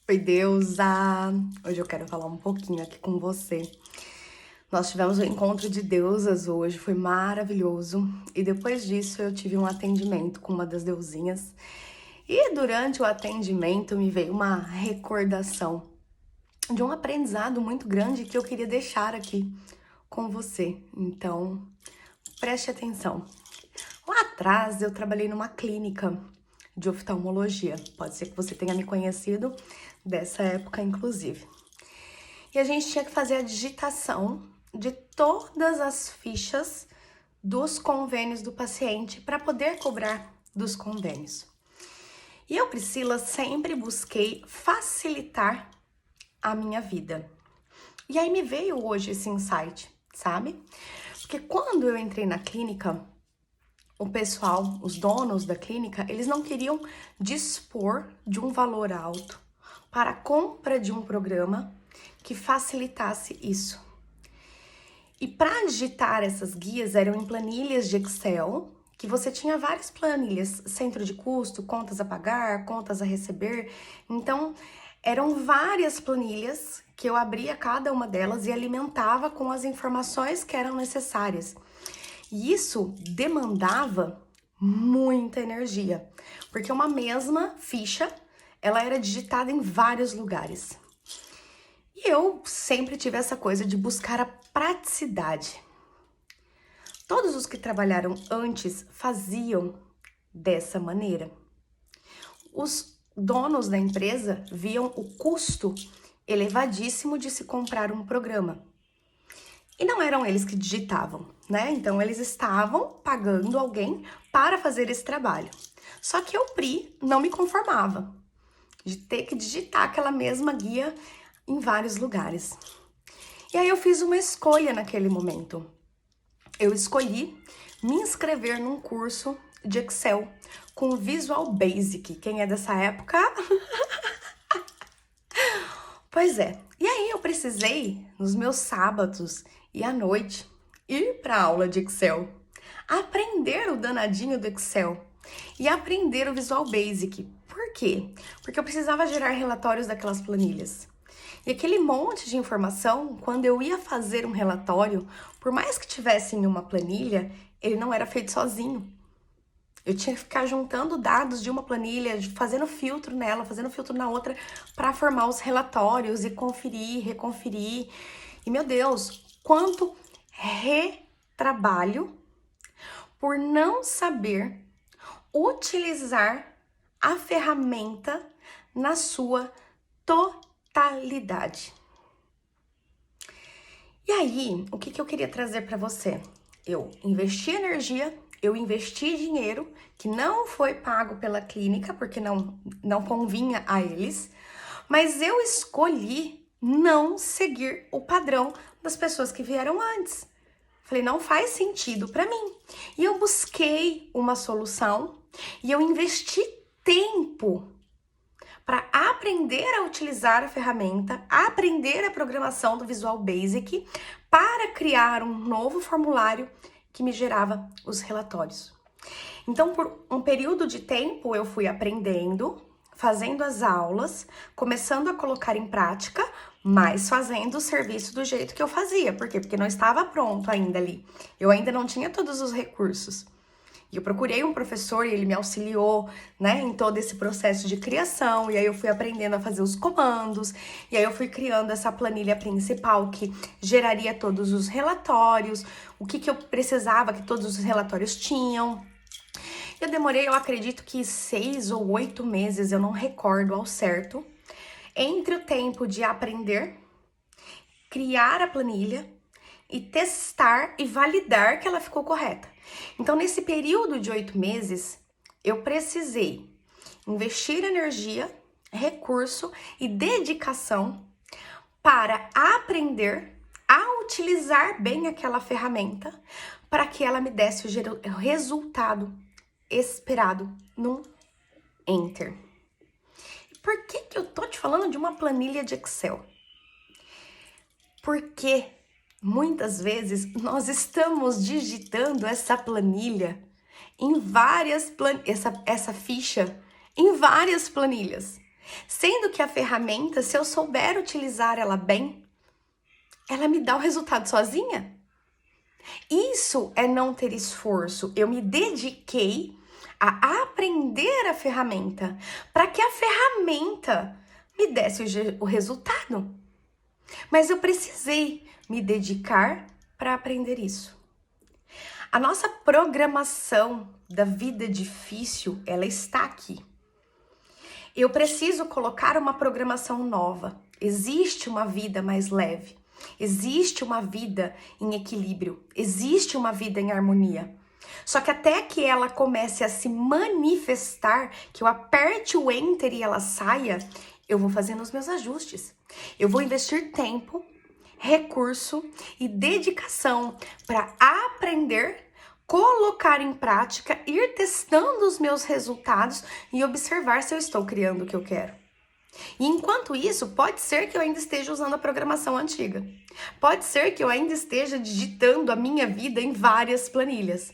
Oi, deusa! Hoje eu quero falar um pouquinho aqui com você. Nós tivemos um encontro de deusas hoje, foi maravilhoso. E depois disso eu tive um atendimento com uma das deusinhas. E durante o atendimento me veio uma recordação de um aprendizado muito grande que eu queria deixar aqui com você. Então, preste atenção. Lá atrás eu trabalhei numa clínica de oftalmologia. Pode ser que você tenha me conhecido dessa época, inclusive. E a gente tinha que fazer a digitação de todas as fichas dos convênios do paciente para poder cobrar dos convênios. E eu, Priscila, sempre busquei facilitar a minha vida. E aí me veio hoje esse insight, sabe? Porque quando eu entrei na clínica, o pessoal, os donos da clínica, eles não queriam dispor de um valor alto para a compra de um programa que facilitasse isso. E para digitar essas guias eram em planilhas de Excel, que você tinha várias planilhas, centro de custo, contas a pagar, contas a receber. Então, eram várias planilhas que eu abria cada uma delas e alimentava com as informações que eram necessárias. E isso demandava muita energia, porque uma mesma ficha, ela era digitada em vários lugares. E eu sempre tive essa coisa de buscar a praticidade. Todos os que trabalharam antes faziam dessa maneira. Os donos da empresa viam o custo elevadíssimo de se comprar um programa. E não eram eles que digitavam, né? Então eles estavam pagando alguém para fazer esse trabalho. Só que eu, Pri, não me conformava de ter que digitar aquela mesma guia em vários lugares. E aí eu fiz uma escolha naquele momento. Eu escolhi me inscrever num curso de Excel com Visual Basic. Quem é dessa época? Pois é. E aí eu precisei, nos meus sábados e à noite, ir para a aula de Excel, aprender o danadinho do Excel e aprender o Visual Basic. Por quê? Porque eu precisava gerar relatórios daquelas planilhas. E aquele monte de informação, quando eu ia fazer um relatório, por mais que tivesse em uma planilha, ele não era feito sozinho. Eu tinha que ficar juntando dados de uma planilha, fazendo filtro nela, fazendo filtro na outra, para formar os relatórios e conferir, reconferir. E, meu Deus, quanto retrabalho por não saber utilizar a ferramenta na sua totalidade. E aí, o que eu queria trazer para você? Eu investi energia, eu investi dinheiro que não foi pago pela clínica, porque não convinha a eles, mas eu escolhi não seguir o padrão das pessoas que vieram antes. Falei, não faz sentido para mim. E eu busquei uma solução e eu investi tempo para aprender a utilizar a ferramenta, aprender a programação do Visual Basic, para criar um novo formulário que me gerava os relatórios. Então, por um período de tempo, eu fui aprendendo, fazendo as aulas, começando a colocar em prática, mas fazendo o serviço do jeito que eu fazia. Por quê? Porque não estava pronto ainda ali. Eu ainda não tinha todos os recursos. E eu procurei um professor e ele me auxiliou, né, em todo esse processo de criação. E aí eu fui aprendendo a fazer os comandos. E aí eu fui criando essa planilha principal que geraria todos os relatórios, o que eu precisava que todos os relatórios tinham. Eu demorei, eu acredito que 6 ou 8 meses, eu não recordo ao certo, entre o tempo de aprender, criar a planilha e testar e validar que ela ficou correta. Então, nesse período de 8 meses, eu precisei investir energia, recurso e dedicação para aprender a utilizar bem aquela ferramenta para que ela me desse o resultado esperado num Enter. Por que eu tô te falando de uma planilha de Excel? Porque muitas vezes nós estamos digitando essa planilha em várias essa ficha em várias planilhas. Sendo que a ferramenta, se eu souber utilizar ela bem, ela me dá o resultado sozinha. Isso é não ter esforço. Eu me dediquei a aprender a ferramenta para que a ferramenta me desse o resultado. Mas eu precisei me dedicar para aprender isso. A nossa programação da vida difícil, ela está aqui. Eu preciso colocar uma programação nova. Existe uma vida mais leve. Existe uma vida em equilíbrio. Existe uma vida em harmonia. Só que até que ela comece a se manifestar, que eu aperte o enter e ela saia, eu vou fazendo os meus ajustes. Eu vou investir tempo, recurso e dedicação para aprender, colocar em prática, ir testando os meus resultados e observar se eu estou criando o que eu quero. E enquanto isso, pode ser que eu ainda esteja usando a programação antiga. Pode ser que eu ainda esteja digitando a minha vida em várias planilhas.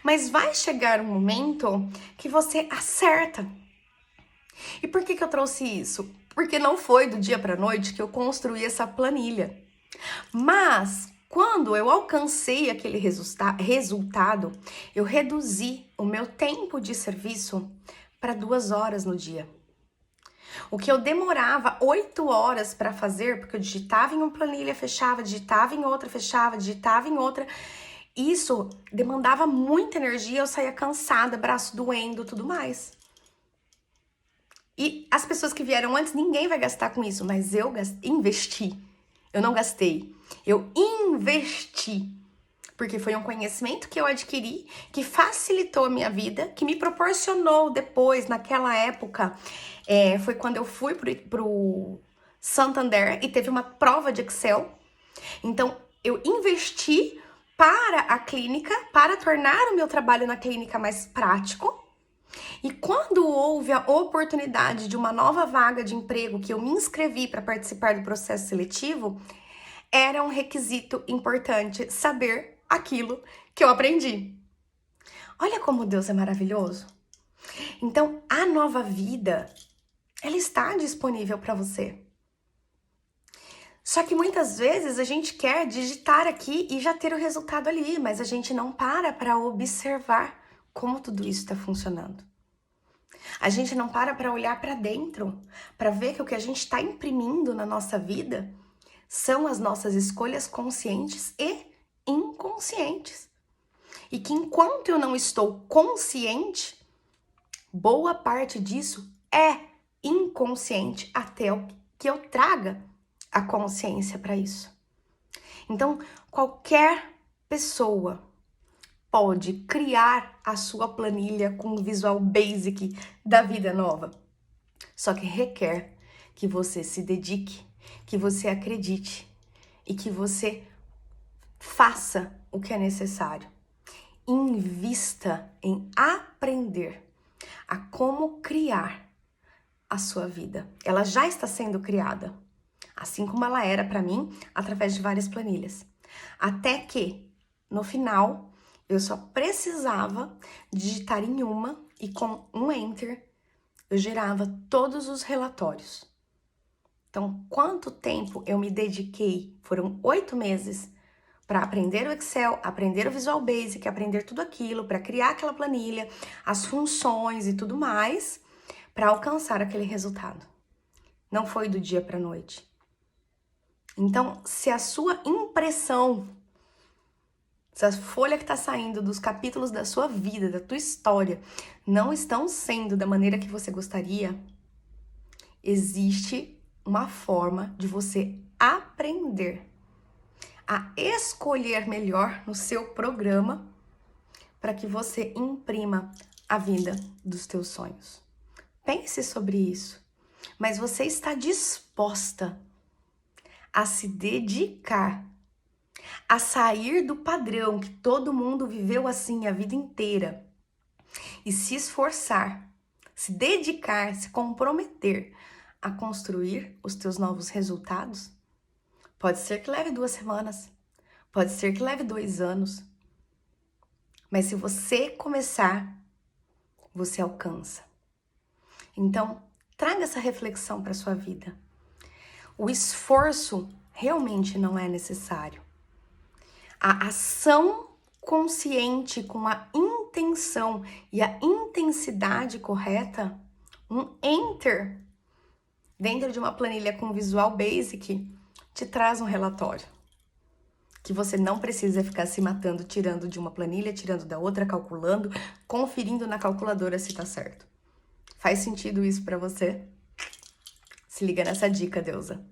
Mas vai chegar um momento que você acerta. E por que eu trouxe isso? Porque não foi do dia para a noite que eu construí essa planilha. Mas quando eu alcancei aquele resultado, eu reduzi o meu tempo de serviço para 2 horas no dia. O que eu demorava 8 horas para fazer, porque eu digitava em uma planilha, fechava, digitava em outra, fechava, digitava em outra. Isso demandava muita energia, eu saía cansada, braço doendo, tudo mais. E as pessoas que vieram antes, ninguém vai gastar com isso, mas eu investi. Eu não gastei, eu investi. Porque foi um conhecimento que eu adquiri, que facilitou a minha vida, que me proporcionou depois, naquela época, foi quando eu fui pro Santander e teve uma prova de Excel. Então, eu investi para a clínica, para tornar o meu trabalho na clínica mais prático. E quando houve a oportunidade de uma nova vaga de emprego que eu me inscrevi para participar do processo seletivo, era um requisito importante saber aquilo que eu aprendi. Olha como Deus é maravilhoso. Então, a nova vida, ela está disponível para você. Só que muitas vezes a gente quer digitar aqui e já ter o resultado ali, mas a gente não para observar como tudo isso está funcionando. A gente não para olhar para dentro, para ver que o que a gente está imprimindo na nossa vida são as nossas escolhas conscientes e inconscientes. E que enquanto eu não estou consciente, boa parte disso é inconsciente até que eu traga a consciência para isso. Então, qualquer pessoa pode criar a sua planilha com o Visual Basic da vida nova. Só que requer que você se dedique, que você acredite e que você faça o que é necessário. Invista em aprender a como criar a sua vida. Ela já está sendo criada, assim como ela era para mim, através de várias planilhas. Até que, no final, eu só precisava digitar em uma e com um enter, eu gerava todos os relatórios. Então, quanto tempo eu me dediquei? Foram 8 meses para aprender o Excel, aprender o Visual Basic, aprender tudo aquilo, para criar aquela planilha, as funções e tudo mais, para alcançar aquele resultado. Não foi do dia para a noite. Então, se a sua impressão, se a folha que está saindo dos capítulos da sua vida, da tua história, não estão sendo da maneira que você gostaria, existe uma forma de você aprender a escolher melhor no seu programa para que você imprima a vida dos teus sonhos. Pense sobre isso. Mas você está disposta a se dedicar, a sair do padrão que todo mundo viveu assim a vida inteira e se esforçar, se dedicar, se comprometer a construir os teus novos resultados? Pode ser que leve 2 semanas, pode ser que leve 2 anos, mas se você começar, você alcança. Então, Traga essa reflexão para sua vida. O esforço realmente não é necessário. A ação consciente com a intenção e a intensidade correta, um enter dentro de uma planilha com Visual Basic, te traz um relatório. Que você não precisa ficar se matando, tirando de uma planilha, tirando da outra, calculando, conferindo na calculadora se tá certo. Faz sentido isso pra você? Se liga nessa dica, deusa.